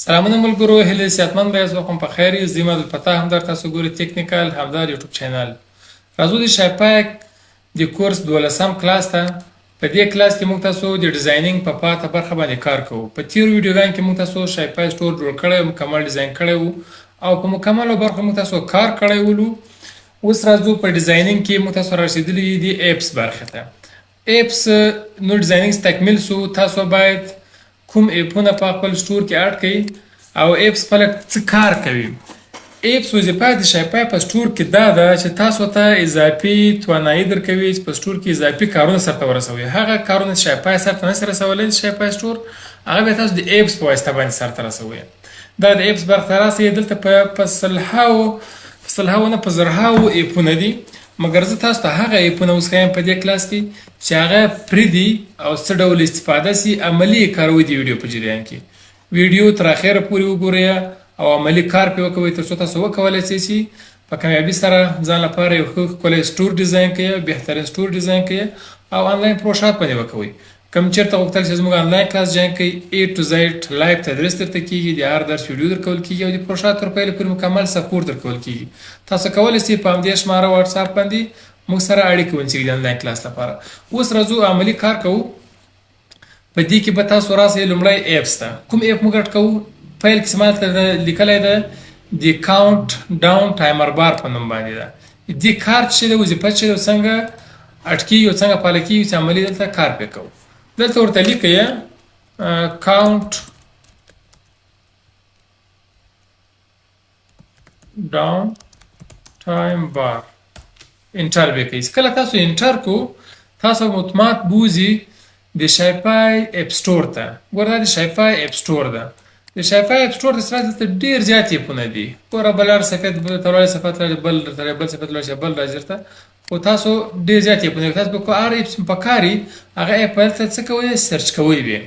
سلامونه ملګرو، هیله صحتمند به یاست. وخت په خیر یې. زه عبدالفتاح همدرد، تاسو ګورئ ټیکنیکل همدرد یوټیوب چینل. راځو د شاپی د کورس دولسم کلاس ته. په دې کلاس کې موږ تاسو د ډیزاینینګ په پاته برخه باندې کار کوو. په تیرو ویډیوګانو کې موږ تاسو شاپی سټور جوړ کړی او مکمل ډیزاین کړی وو او په مکملو برخو موږ تاسو کار کړی ولو. اوس راځو په ډیزاینینګ کې موږ تاسو رسیدلی د ایپس برخه ته. ایپس نو ډیزاینینګ تکمیل سو. تاسو باید کوم ایپونه په خپل سټور کې اډ کړئ او ایپس خپل څه کار کوي. ایپس وظیفه د شاپی په سټور کې دا ده چې تاسو ته اضافي توانایي درکوي چې په سټور کې اضافي کارونه سرته ورسوي. هغه کارونه چې شاپی سرته نشي رسولی شاپی سټور، هغه به تاسو د ایپس په واسطه باندې سرته رسوي. دا د ایپس برخه راسي. دلته په سلهاو نه په زرهاو ایپونه دي، مګر زه تاسو ته هغه ایپونه اوس ښیم په دې کلاس کې چې هغه فري دي او څه ډول استفاده سي عملي کاروي د ویډیو په جریان کې. ویډیو تر اخره پورې وګورئ او عملي کار پې وکوئ تر څو تاسو وکولی شئ په کامیابي سره ځان لپاره یو ښه ښکلی سټور ډیزاین کړئ، بهترین سټور ډیزاین کړئ او آنلاین پروژات باندې وکوئ. کوم چېرته غوښتل چې زموږ آنلاین کلاس جاین کړئ، A to Z لایو تدریس درته کېږي، د هر درس ویډیو درکول کېږي او د پروژات تر پیل پورې مکمل سپورټ درکول کېږي. تاسو کولی شئ په همدې شماره واټساپ باندې موږ سره اړیکه ونیسئ د آنلاین کلاس لپاره. اوس راځو عملي کار کوو. په دې کې به تاسو راسئ لومړی ایپس ته. کوم ایپ موږ اډ کوو؟ فایل کې سمات لیکلی ده د کاونټ ډاون ټایمر بار په نوم باندې ده. دې کار چې د وظیفه چې د څنګه اډ کېږي او څنګه پاله کېږي چې عملي دلته کار پې کوو. دلته ورته لیکئ کاونټ ډاون ټایم بار. انټر به کوئ. کله تاسو انټر کو تاسو اتومات بوزي د شاپی اپ سټور ته. ګوره دا د شاپی اپ سټور ده. د شاپی اپ سټور ته دلته ډېر زیات ایپونه دي. ګوره بل هر صفحې ته ولاړئ، صفحه ته ولاړئ، بل صفحې ته ولاړئ، بل راځي درته. خو تاسو ډېر زیات ایپونه دي. تاسو به هر ایپ په کار وي هغه ایپ هلته څه کوئ؟ سرچ کوئ وي.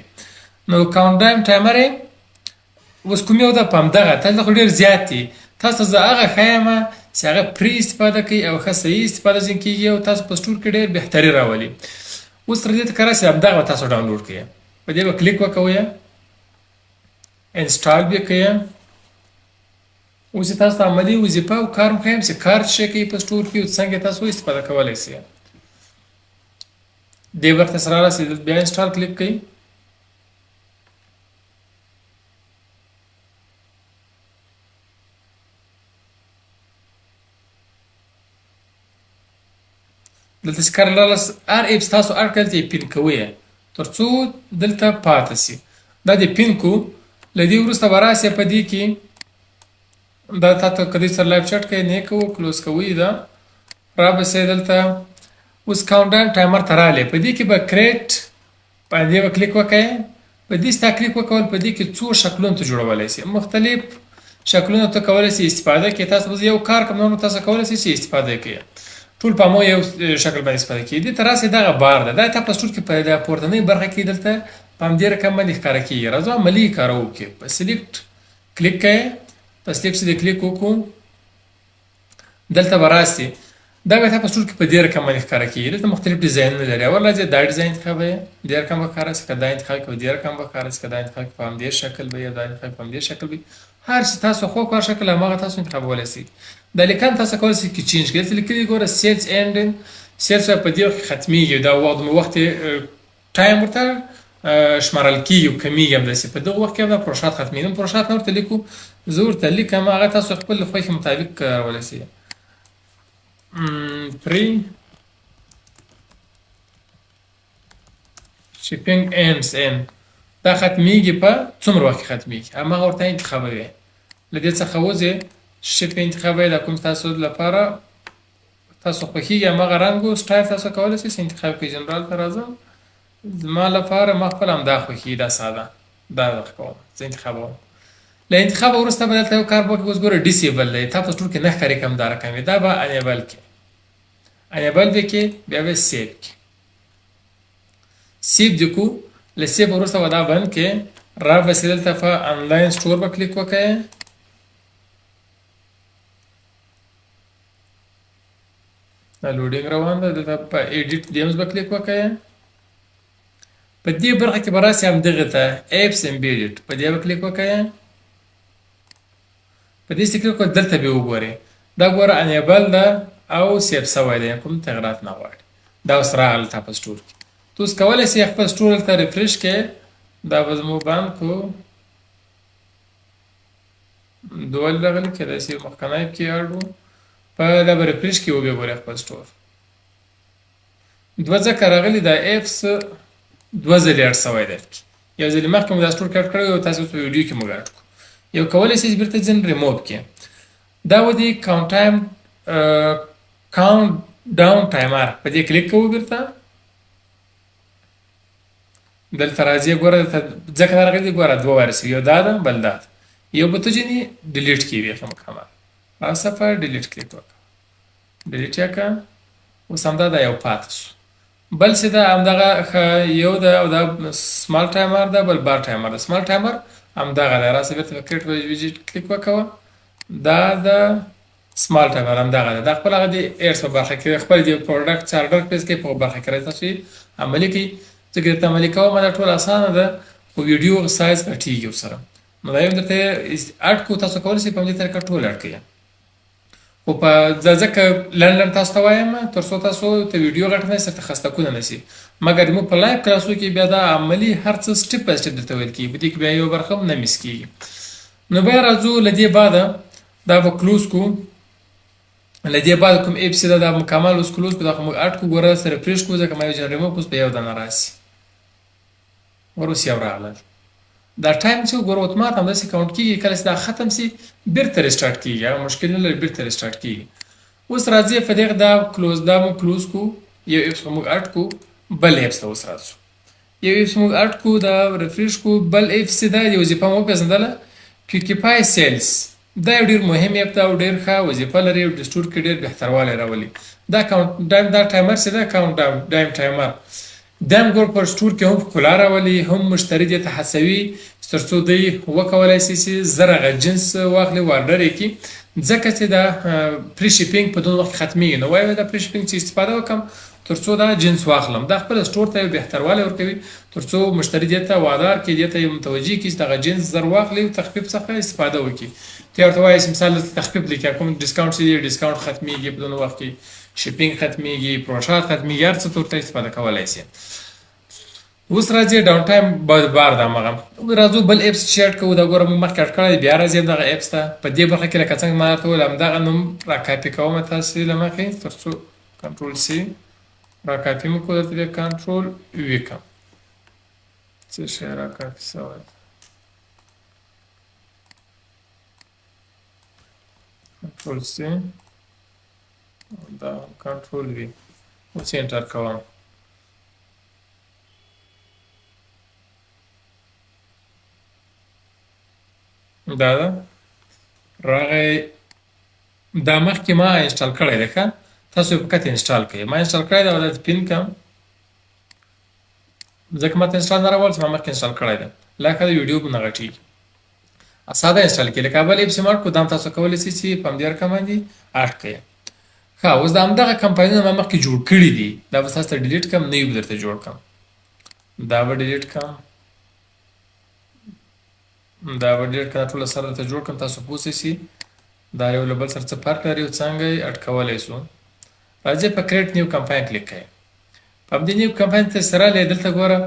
نو کاونټ ډاون ټایمر یې اوس کوم یو ده؟ په همدغه. دلته خو ډېر زیات دي. تاسو زه هغه ښیم چې هغه فري استفاده کوي او ښه صحیح استفاده ځینې کېږي او تاسو په سټور کې ډېر بهتري راولي. اوس تر دې ته که راسئ همدغه به تاسو ډاونلوډ کړئ. په دې به کلیک وکوئ، انسټال به کړئ. اوس یې تاسو ته عملي وظیفه او کار هم ښیم چې کار څه شی کوي په سټور کې او څنګه تاسو استفاده کولی شئ. دې برخې سره راسئ، بیا انسټال کلیک کړئ. دلته چې کار لاله هر ایپس تاسو اډ کړئ ته یې پین کوئ تر څو دلته پاته سي. دا د پین کو. له دې وروسته به راسئ په دې کې دا تاسو که دې سره لایو چټ کوئ نه کوو کلوز کوئ. دا را به سئ دلته. اوس کاونټ ډاون ټایمر ته راغلی. په دې کې به کریټ په دې به کلیک وکړئ. په دې ستا کلیک وکول په دې کې څو شکلونه ته جوړولی شئ. مختلف شکلونه ته کولی شئ استفاده کړئ. تاسو به یو کار کوم نو تاسو کولی شئ چې استفاده کړئ. ټول په مو یو شکل باندې استفاده کړئ. دې ته راسئ دغه بار ده. دا تاسو په سټور کې په د پورتنۍ برخه کې دلته په همدې رقم باندې ښکاره کېږي. راځو عملي کار وکړو. په سلیکټ کلیک کړئ. په سلیکټ چې کلیک وکړو دلته به راسئ. دا به تاسو په سټور کې په دې رقم باندې ښکاره کېږي. دلته مختلف ډیزاینونه لري. اول راځئ دا ډیزاین انتخابوئ، دې رقم به کار راسي. که دا انتخاب کړئ دې رقم به کار راسي. که دا انتخاب کړئ په همدې شکل به یا دا انتخاب په همدې شکل وي. هر څه تاسو خو کار شکل هماغه تاسو انتخابولی شئ. دا لیکن تاسو کولی شئ چې چینج کړئ. دلته لیکلي ګوره سیلز اینډ سیلز په دې وخت کې ختمیږي. دا وخت ټایم ورته شمارل کېږي او کمیږي همداسې. په دغه وخت کې دا پروژات ختمېږي. پروژات نه ورته لیکو، زه ورته لیکم هغه تاسو خپل خوښې مطابق کارولی شئ. فري شیپینګ اینډز ان دا ختمیږي په څومره وخت کې ختمیږي هماغه ورته انتخابوئ. له دې څخه وځئ شیپ انتخابوئ. دا کوم تاسو لپاره تاسو خوښیږي هماغه رنګ او سټایل تاسو کولی شئ انتخاب کړئ. جنرال ته راځم. زما لپاره ما خپل همدا خوښي دا ساده دا دغه کوم زه انتخابوم. له انتخاب وروسته به دلته یو کار به وکړئ. اوس ګوره ډیسیبل دی. تا په سټور کې نه ښکاري کوم دا رقم وي. دا به انیبل کړئ. انیبل به کړئ بیا به سیو کړئ. سیو دې کو. له سیو وروسته به دا بند کړئ. را به سئ دلته په انلاین سټور به کلیک وکړئ. دا لوډینګ روان ده. دلته په ایډیټ دیمز به کلیک وکړئ. په دې برخه کې به راسئ همدغه ته ایپس امبیډډ په دې به کلیک وکړئ. په دې سټیکر کو دلته به وګورئ دا ګوره انیبل ده او سیب سوی ده کوم تغیرات نه غواړي دا اوس راغله تا په سټور کې تو اوس کولی شئ خپل سټور ته ریفرش کې دا به زموږ بانکو دوه راغلي کېدای شي مخکنی کې اډ و په دا به ریفرش کې وبې ګورئ خپل سټور دوه ځکه راغلي دا ایپس دوه ځلې اډ سوی دی یو ځلې مخکې مو دا سټور کټ کړی او تاسو په ویډیو کې مو اډ کړو یو کولی شئ چې بیرته ځین ریموو کې دا و دي کاونټ ډاون ټایمر په دې کلیک کوو بیرته دلته راځي ګوره ځکه راغلي دي ګوره دوه وارث یو دا ده بل دا ده یو به ته ځینې ډیلیټ کړي وي مکمل صفحه ډیلیټ کلیک وکړه ډیلیټ یې کړه اوس همدا دا یو پاتې شو بل څه ده همدغه یو ده او دا سمال ټایمر ده بل بار ټایمر ده سمال ټایمر همدغه ده راسه بیرته کریټ ویجیټ کلیک وکړه دا ده سمال ټایمر همدغه ده دا خپل هغه د ایډز په برخه کې خپل د پروډکټ چارټر پیج کې په برخه کې راځي تاسو عملي کړئ ځکه درته عملي کوم دا ټول اسانه ده خو ویډیو سایز غټیږي ورسره نو دا یو درته اډ کو تاسو کولی شئ په همدې طریقه ټول اډ کړئ خو په ځکه لنډ تاسو ته وایم تر څو تاسو ته ویډیو غټ نه سره خسته کول نه شي مګر موږ په لایو کلاسو کې بیا دا عملي هر څه سټپ بای سټپ درته ویل کیږي په دې کې بیا یو برخه نه مس کیږي نو بیا راځو لدې بعد دا به کلوز کو لدې بعد کوم ایپس دا مکمل اوس کلوز کو دا موږ اډ کو ګوره سره فریش کو ځکه ما یو ځل ریموو کوس په یو دانه راسي ورس یو راغله دا ټایم چې ګوره اتومات هم داسې کاونټ کېږي کله چې دا ختم شي بیرته ریسټارټ کېږي هغه مشکل نه لري بیرته ریسټارټ کېږي اوس راځي په دغه دا کلوز دا مو کلوز کو یو ایپس موږ اډ کو بل ایپس ته اوس راځو یو ایپس موږ اډ کو دا ریفریش کو بل ایپس دا یو وظیفه مو پیژندله کیوکیپای سیلز دا یو ډېر مهم ایپ ده او ډېر ښه وظیفه لري او د سټور کې ډېر بهتروالی راولي دا کاونټ دا ټایمر چې دا کاونټ ډایم ټایمر دا هم ګور پر سټور کې هم ښکلا راولي هم مشتری دې ته هڅوي تر څو دی وکولی شي چې زر هغه جنس واخلي واردر یې کړي ځکه چې دا پری شیپینګ په دون وخت ختمیږي نو وایي دا پری شیپینګ چې استفاده وکړم تر څو دا جنس واخلم دا خپل سټور ته بهتروالی ورکوي تر څو مشتری دې ته وادار کړي دې ته متوجي کړي چې دغه جنس زر واخلي او تخفیف څخه استفاده وکړي ته ورته وایي چې مثال تخفیف لیکه کوم ډسکاونټ چې ډسکاونټ ختمیږي په دون وخت کې شیپینګ ختمیږي پروشات ختمیږي هر څه ته استفاده کولی شي اوس راځي ډاون ټایم بار دا مغه راځو بل ایپس چیټ کوو دا ګورم مخکې اټ کړی بیا راځي دغه ایپس ته په دې برخه کې لکه څنګه ما ته ول همدغه نوم را کاپي کوم تاسو لمخې تر څو کنټرول سی را کاپي مو کوو ته کنټرول وی کوم څه شی را کاپي سوای کنټرول سی دا کنټرول وی اوس انټر کوم دا ده راغی دا مخکې ما انسټال کړی دی ښه تاسو یې فقط انسټال کړئ ما انسټال کړی دی او دا پین کړم ځکه ما ته انسټال نه راوړل چې ما مخکې انسټال کړی دی لکه د ویډیو نه غټېږي ساده انسټال کړئ لکه بل ایپس یې ماډ کړو دا هم تاسو کولی شئ چې په همدې رقم باندې اډ کړئ ښه اوس د همدغه کمپاینونه ما مخکې جوړ کړي دي دا به تاسو ته ډیلیټ کړم نوي به درته جوړ کړم دا به ډیلیټ کړم دا به ډېر کله ټوله سره درته جوړ کړم تاسو پوه شئ دا یو له بل سره څه فرق لري او څنګه یې اډ کولی شو راځئ په کریټ نیو کمپاین کلیک کړئ په همدې نیو کمپاین ته سره دلته ګوره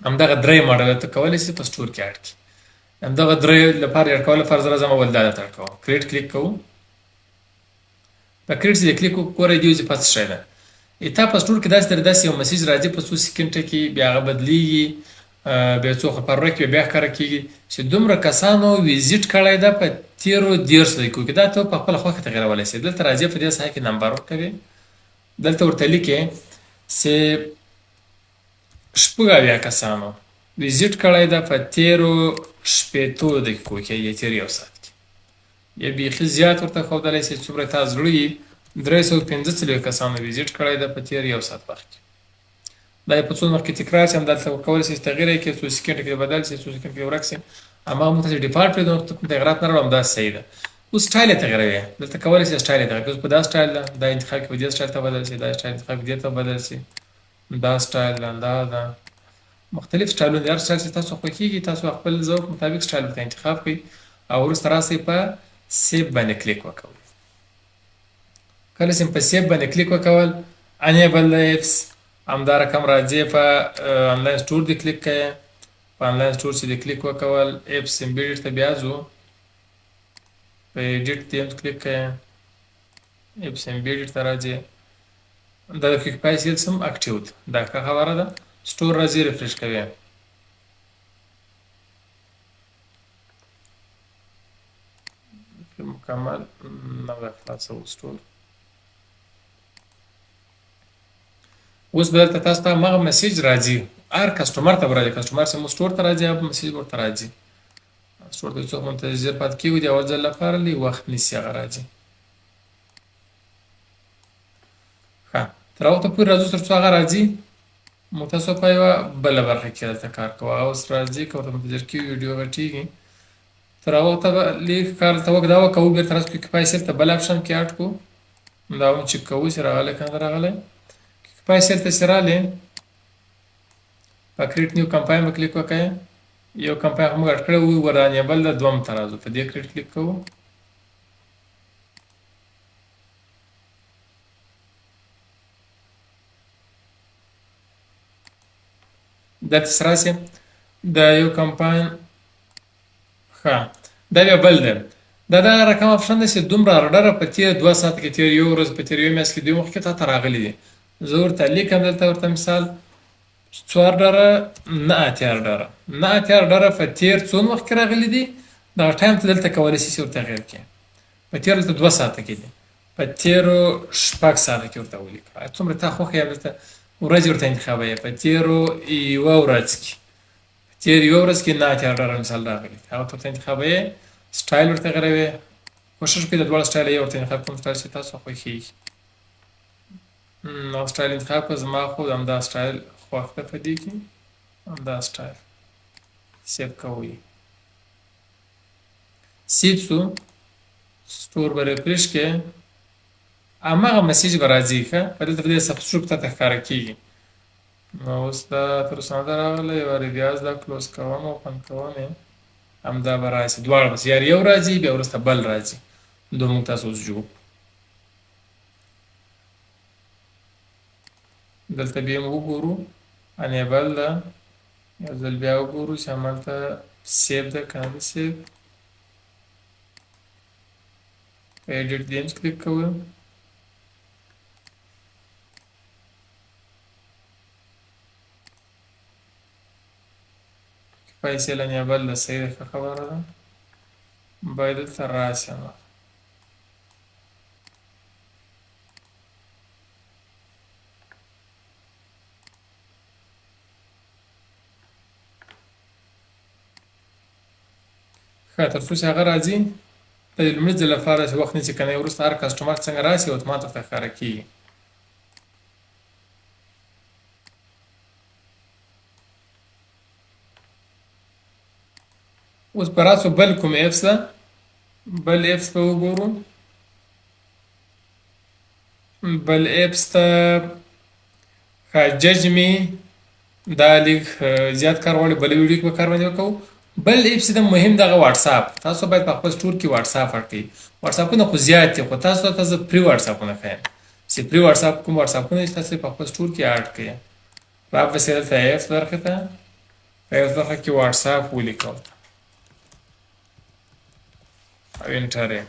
همدغه درې ماډل ته کولی شئ په سټور کې اډ کړئ همدغه درې لپاره اډ کولو لپاره زه راځم اول دا درته اډ کوم کریټ کلیک کوو په کریټ چې کلیک وکړو ګوره دې وظیفه څه شی ده تا په سټور کې داسې یو مسیج راځي په څو سکینډه کې بیا هغه بدلیږي بیا څو خبرونه کې بیا ښکاره کېږي چې دومره کسانو ویزیټ کړی ده په تیرو 10 دقیقو کې دا ته په خپله خوښه تغیرولی شئ دلته راځي په دې ساحه کې نمبر ورکوي دلته ورته لیکې چې 80 کسانو ویزیټ کړی ده په تیرو 60 دقیقو کې یا تیر یو ساعت کې یا بیخي زیات ورته ښودلی شئ څومره تا زړه یي 345 کسانو ویزیټ کړی ده په تیر یو ساعت وخت کې دا په څو وخت کې تکرار شي همدلته کولی شئ تغییر یې کړئ څو سکینډ کې بدل شي څو سکینډ کې ورک شي هماغه موږ ته چې ډیفالټ پرېږدو کوم تغیرات نه راوړم دا صحیح ده اوس سټایل یې تغیروئ دلته کولی شئ سټایل یې تغیر کړئ په دا سټایل ده دا انتخاب کې په دې سټایل ته بدل شي دا سټایل انتخاب کې دې ته بدل شي دا سټایل دا مختلف سټایلونه دي هر سټایل چې تاسو خوښېږي تاسو خپل ذوق مطابق سټایل ورته انتخاب کړئ او وروسته راسئ په سیو باندې کلیک وکوئ. کله چې په سیو باندې کلیک وکول انیبل د ایپس همدا رقم راځي په آنلاین سټور دی کلیک کړئ. په آنلاین سټور چې دی کلیک وکول ایپس امبیډډ ته بیا ځو په ایډیټ دی هم کلیک کړئ ایپس امبیډډ ته راځي دا د کویک پای سیلز هم اکټیو ده دا ښه خبره ده. سټور راځي ریفریش کوئ مکمل نو دا خلاصو سټور. اوس به دلته تاسو ته همغه میسیج راځي هر کسټمر ته به راځي کسټمر چې مو سټور ته راځي هغه میسیج ورته راځي. سټور ته څوک منتظر پاتې کېږي د اول ځل لپاره لږ وخت نیسي هغه راځي. ښه تر هغه پورې راځو تر څو هغه راځي مو تاسو په یوه بله برخه کې دلته کار کوو. هغه اوس راځي که ورته منتظر کېږي ویډیو غټېږي تر هغه ته به لږ کار ته دا وکوو بېرته راځو کویک سیل ته بل اپشن کې اډ کړو دا هم چک کوو چې راغلی که نه راغلی. سیل ته چې راغلی په کریټ نیو کمپاین به کلیک وکړئ یو کمپاین خو موږ اډ کړی وي ور انیبل د دوم ته راځو په دې کریټ کلیک کوو. دلته چې راسي د یو کمپاین ښه دا بیا بل دی دا دغه رقم اپشن دی چې دومره آرډره په تېر 2 ساعت کې تېر یو ورځ په تېر یو میاشت کې دوی مخکې تا ته راغلي دي. زه ورته لیکم دلته ورته مثال 4 آرډره نه اتیا آرډره نه اتیا آرډره په تېر څو وخت کې راغلي دي دغه ټایم ته دلته کولی شي چې ورته تغیر کړي. په تېرو دلته 2 ساعته کې دي په تېرو 6 ساعته کې ورته ولیکه څومره تا خوښ یا دلته ورځ ورته انتخابوي. په تېرو یوه ورځ کې په تېر یوه ورځ کې نه اتیا آرډره مثال راغلي هغه ورته انتخابوي. سټایل ورته غیروي کوشش وکړئ د دواړو سټایل یې ورته انتخاب کوم سټایل چې تاسو خوښېږي. نو سټایل انتخاب کړه زما خو همدا سټایل خوښ ده په دې کې همدا سټایل سیو کوئ. سیو شو سټور به ریفریش کړئ هماغه میسیج به راځي ښه په دلته په دې سبسکرایب ته ښکاره کېږي. نو اوس دا تر اوسه نه ده راغلی یوه وارې بیا دا کلوز کوم اوپن کوم یې همدا به راشي دواړه بس یار یو راځي بیا وروسته بل راځي دوه موږ تاسو اوس جوړ دلته بیا موږ وګورو انیبل ده یو ځل بیا وګورو چې همالته سیو ده که نه ده سیو په ایډیټ دی هم کلیک کوو پیسې انیبل ده صحیح ده ښه خبره ده باید دلته راشي ښه تر څو چې هغه راځي د لومړي ځل لپاره چې وخت نیسي که نه وروسته هر کسټمر څنګه راشي اتومات ورته ښکاره کېږي. اوس به راسو بل کوم ایپس ده بل ایپس به وګورو بل ایپس ته جج می دا لږ زیات کار غواړي بل ویډیو کې به کار باندې وکړو. بل ایپس ده مهم دغه واټساپ تاسو باید په خپل سټور کې واټساپ اډ کړئ. واټساپونه خو زیات دي خو تاسو ته زه پري واټساپونه ښیم چې پري واټساپ کوم واټساپونه چې تاسو په خپل سټور کې اډ کړئ. راپسې دلته ایپس برخې ته په ایپس برخه کې واټساپ ولیکو او انټر یې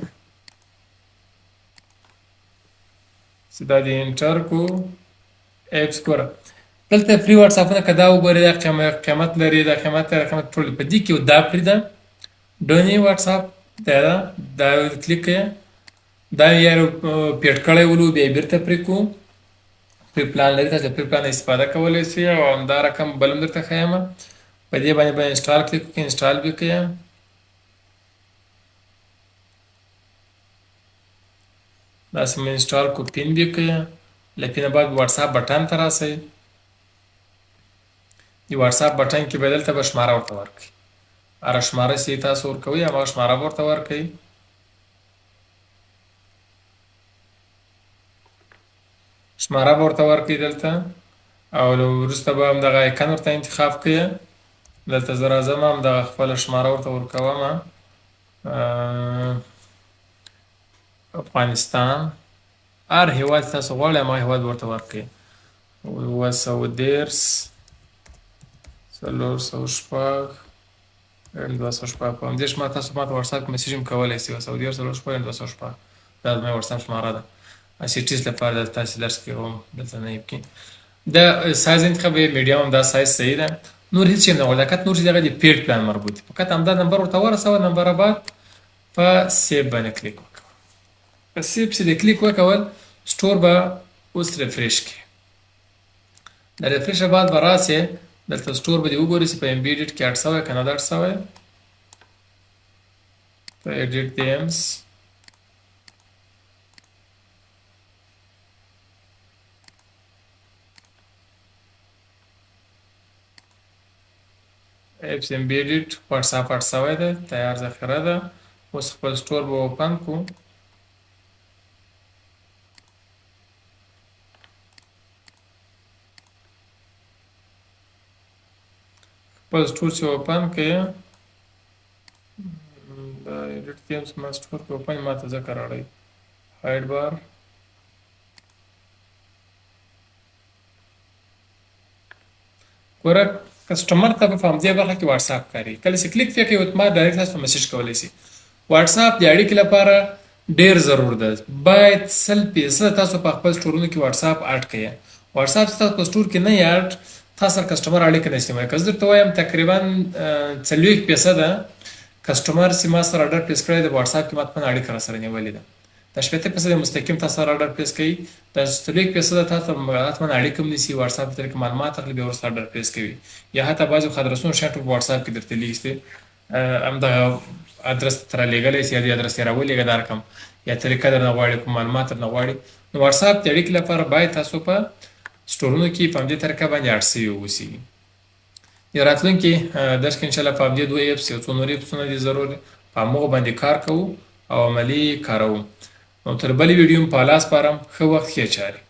چې دا دې انټر کو ایپس ګوره دلته فری واټساپونه که دا وګورئ دا قیمت لري دا قیمت ټول په دې کې دا پرېږده ډوني واټساپ دا کلیک کړئ دا یې پیډ کړی ولو بیا یې بېرته پرې کړو پرې پلان لري تاسو پرې پلان استفاده کولی شئ او همدا رقم بل هم درته ښیم په دې باندې به انسټال کلیک وکړئ انسټال به کړئ داسې مې انسټال کو پین به کړئ له پینه بعد واټساپ بټن ته راسئ د واټساپ بټن کې به دلته به شماره ورته ورکړئ هره شماره چې تاسو ورکوئ هماغه شماره به ورته ورکړئ شماره به ورته ورکړئ دلته او وروسته به همدغه ایکن ورته انتخاب کړئ دلته زه راځم همدغه خپله شماره ورته ورکوم افغانستان هر هیواد تاسو غواړئ ما هیواد ورته ورکړئ 210 406 206 په همدې شماره تاسو ما ته واتساپ کې میسیج هم کولی شئ 210 406 دا زما واتساپ شماره ده سیټیز لپاره تاسو درس کې هم دلته نه یې د سایز انتخاب میډیم هم دا سایز صحیح ده نور هیڅ شی نه غواړي فقط نور چې دغه د پیډ پلان مربوط فقط همدا نمبر ورته ورسوه نمبر بعد په سیو باندې کلیک وکړه په سیو پسې د کلیک وکول سټور به اوس ریفریش کړي د ریفریش بعد به راسې دلته سټور به دې وګورئ چې په امبیډډ کې 800 که نه ده 800 په ایډیټ دیمز ایپس امبیډډ واتساپ 800 ده تیار ذخیره ده اوس خپل سټور به اوپن کو خپل سټور چې اوپن کړئ د ایډیټ دیمز ما سټور کې اوپن ما ته ځکه راړی هایډ بار ګوره کسټمر ته په همدې برخه کې واتساپ کاري کله چې کلیک پې کوي ما ډایرکټ تاسو میسج کولی شي واتساپ د اړیکې لپاره ډیر ضرور ده باید 100% تاسو په خپل سټورونو کې واتساپ اډ کړئ واتساپ تاسو په سټور کې نه اډ تاسو سره کسټمر اړیکه نشته وای که زه درته وایم تقریبا 40% کسټمر چې ما سره اډر پلیس کړی د واتساپ کې ماته اړیکه را سره نیولې ده د 80% مستقیم تاسو سره اډر پلیس کوي د 40% تاسو مغالطه اړیکه هم نشي واتساپ په طریقه معلومات اخلي به ورسره اډر پلیس کوي یا حتی بعضو خدرسونو شټ په واتساپ کې درته لیسته هم د ادرس تر لګلې سي د ادرس راولې غدار کم یا طریقه در نه غواړي کوم معلومات نه غواړي نو واتساپ د اړیکې لپاره باید تاسو په سټورونو کې په همدې طریقه باندې اډ شوي اوسئ یا راتلونکي درس کې انشاءالله په همدې 2 ایپس یو څو نور ایپسونه دي ضرور په همغو باندې کار کوو او عملي کاروو نو تر بلې ویډیو هم په الله سپارم ښه وخت ښې چارې